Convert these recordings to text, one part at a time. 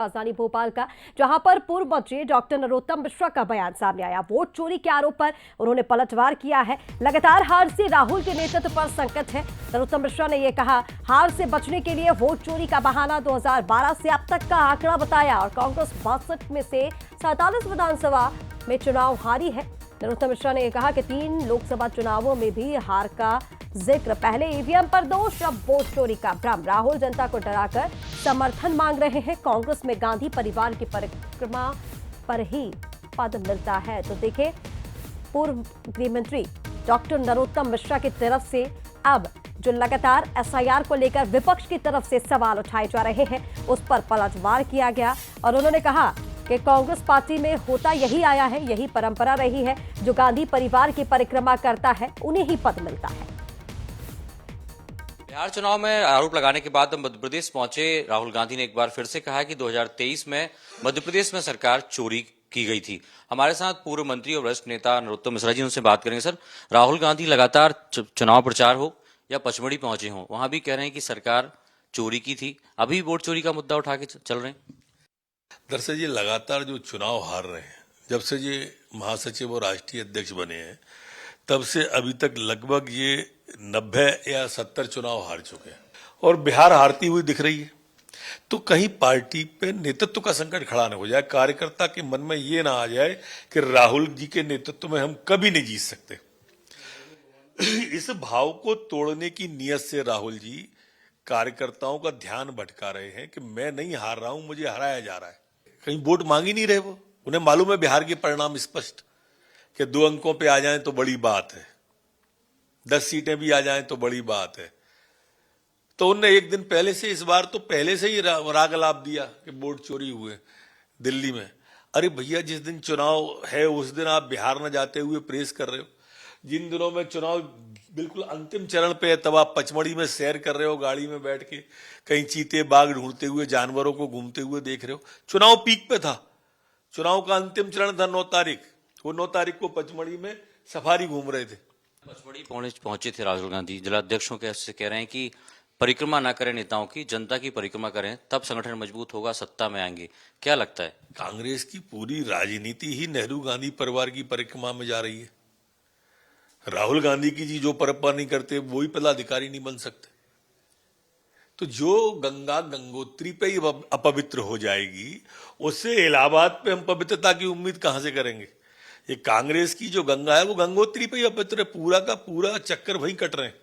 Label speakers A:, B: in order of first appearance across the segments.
A: राजधानी भोपाल का, जहां पर पूर्व मंत्री डॉक्टर नरोत्तम मिश्रा का बयान सामने आया। वोट चोरी के आरोप पर उन्होंने पलटवार किया है। लगातार हार से राहुल के नेतृत्व पर संकट है। नरोत्तम मिश्रा ने यह कहा, हार से बचने के लिए वोट चोरी का बहाना 2012 से अब तक का आंकड़ा बताया और कांग्रेस 62 में से 47 विधानसभा में चुनाव हारी है। नरोत्तम मिश्रा ने यह कहा कि 3 लोकसभा चुनावों में भी हार का जिक्र। पहले ईवीएम पर दोष, अब वोट चोरी का भ्रम। राहुल जनता को डराकर समर्थन मांग रहे हैं। कांग्रेस में गांधी परिवार की परिक्रमा पर ही पद मिलता है। तो देखिए, पूर्व गृह मंत्री डॉक्टर नरोत्तम मिश्रा की तरफ से अब जो लगातार एसआईआर को लेकर विपक्ष की तरफ से सवाल उठाए जा रहे हैं, उस पर पलटवार किया गया और उन्होंने कहा कि कांग्रेस पार्टी में होता यही आया है, यही परंपरा रही है। जो गांधी परिवार की परिक्रमा करता है, उन्हें ही पद मिलता है।
B: बिहार चुनाव में आरोप लगाने के बाद मध्य प्रदेश पहुंचे राहुल गांधी ने एक बार फिर से कहा कि 2023 में मध्य प्रदेश में सरकार चोरी की गई थी। हमारे साथ पूर्व मंत्री और वरिष्ठ नेता नरोत्तम मिश्रा जी, उनसे बात करेंगे। सर, राहुल गांधी लगातार चुनाव प्रचार हो या पचमढ़ी पहुंचे हो, वहां भी कह रहे हैं कि सरकार चोरी की थी। अभी वोट चोरी का मुद्दा उठा के चल रहे हैं।
C: दरअसल ये लगातार जो चुनाव हार रहे हैं, जब से ये महासचिव और राष्ट्रीय अध्यक्ष बने हैं, तब से अभी तक लगभग ये 90 या 70 चुनाव हार चुके हैं और बिहार हारती हुई दिख रही है। तो कहीं पार्टी पे नेतृत्व का संकट खड़ा न हो जाए, कार्यकर्ता के मन में ये ना आ जाए कि राहुल जी के नेतृत्व में हम कभी नहीं जीत सकते। इस भाव को तोड़ने की नियत से राहुल जी कार्यकर्ताओं का ध्यान भटका रहे हैं कि मैं नहीं हार रहा हूं, मुझे हराया जा रहा है। कहीं वोट मांग ही नहीं रहे वो। उन्हें मालूम है बिहार के परिणाम स्पष्ट, कि 2 अंकों पे आ जाएं तो बड़ी बात है, 10 सीटें भी आ जाएं तो बड़ी बात है। तो उनने एक दिन पहले से, इस बार तो पहले से ही राग अलाप दिया कि वोट चोरी हुए दिल्ली में। अरे भैया, जिस दिन चुनाव है उस दिन आप बिहार न जाते हुए प्रेस कर रहे हो। जिन दिनों में चुनाव बिल्कुल अंतिम चरण पे है, तब आप पचमढ़ी में सैर कर रहे हो गाड़ी में बैठ के, कहीं चीते बाघ ढूंढते हुए, जानवरों को घूमते हुए देख रहे हो। चुनाव पीक पे था, चुनाव का अंतिम चरण था 9 तारीख। वो 9 तारीख को पचमढ़ी में सफारी घूम रहे थे।
B: पचमढ़ी पहुंचे थे राहुल गांधी। जिलाध्यक्षों के से कह रहे हैं कि परिक्रमा ना करें नेताओं की, जनता की परिक्रमा करें, तब संगठन मजबूत होगा, सत्ता में आएंगे। क्या लगता है?
C: कांग्रेस की पूरी राजनीति ही नेहरू गांधी परिवार की परिक्रमा में जा रही है। राहुल गांधी की जी जो परिक्रमा नहीं करते, वही पदाधिकारी नहीं बन सकते। तो जो गंगा गंगोत्री पे ही अपवित्र हो जाएगी, उससे इलाहाबाद पे हम पवित्रता की उम्मीद कहां से करेंगे? ये कांग्रेस की जो गंगा है वो गंगोत्री पे ही अपवित्र है। पूरा का पूरा चक्कर वहीं कट रहे हैं।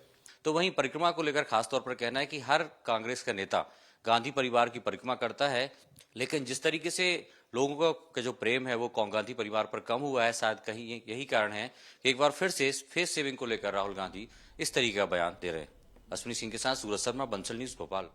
B: तो वहीं परिक्रमा को लेकर खासतौर पर कहना है कि हर कांग्रेस का नेता गांधी परिवार की परिक्रमा करता है, लेकिन जिस तरीके से लोगों का जो प्रेम है वो गांधी परिवार पर कम हुआ है, शायद कहीं यही कारण है कि एक बार फिर से फेस सेविंग को लेकर राहुल गांधी इस तरीके का बयान दे रहे हैं। अश्विनी सिंह के साथ सूरज शर्मा, बंसल न्यूज, भोपाल।